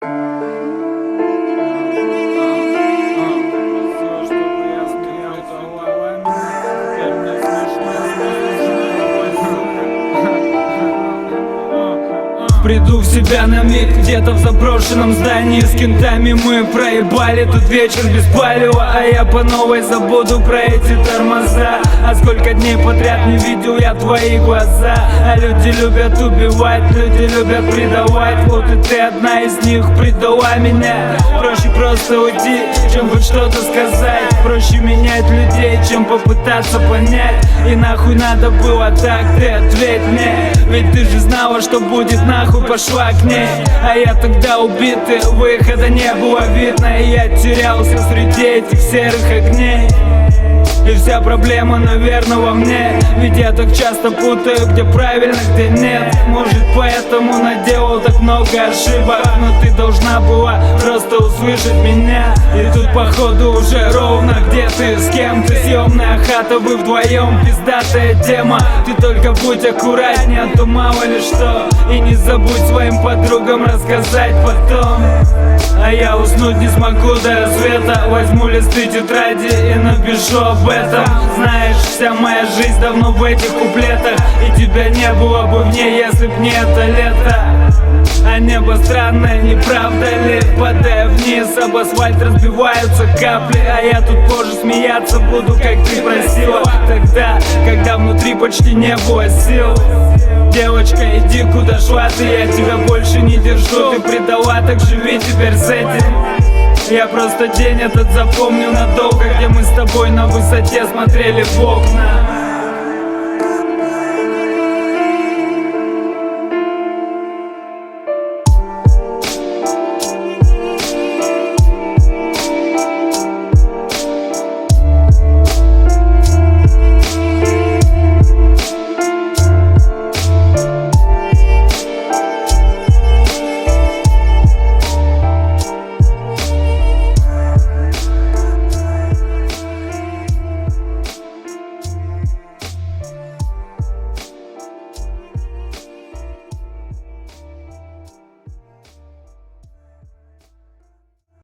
Приду в себя на миг, где-то в заброшенном здании. С кентами мы проебали тут вечер без палева, а я по новой забуду про эти тормоза. А сколько дней подряд не видел я твои глаза. А люди любят убивать, люди любят предавать. Вот и ты одна из них предала меня. Проще просто уйти, чем хоть что-то сказать. Проще менять людей, чем попытаться понять. И нахуй надо было так, ты ответь мне. Ведь ты же знала, что будет нахуй, пошла к ней. А я тогда убитый, выхода не было видно. И я терялся среди этих серых огней. И вся проблема, наверное, во мне. Ведь я так часто путаю, где правильно, где нет. Может, поэтому наделал так много ошибок. Но ты должна была просто услышать меня. И тут походу уже ровно, где ты, с кем ты. Съемная хата, вы вдвоем, пиздатая тема. Ты только будь аккуратнее, а то мало ли что. И не забудь своим подругам рассказать потом. А я уснуть не смогу до рассвета. Возьму листы тетради и напишу об этом. Знаешь, вся моя жизнь давно в этих куплетах. И тебя не было бы в ней, если б не это лето. А небо странное, не правда ли? Падая вниз, об асфальт разбиваются капли. А я тут позже смеяться буду, как ты просила. Тогда, когда внутри почти не было сил. Девочка, иди куда шла ты, я тебя больше не держу. Ты предала, так живи теперь с этим. Я просто день этот запомнил надолго, где мы с тобой на высоте смотрели в окна.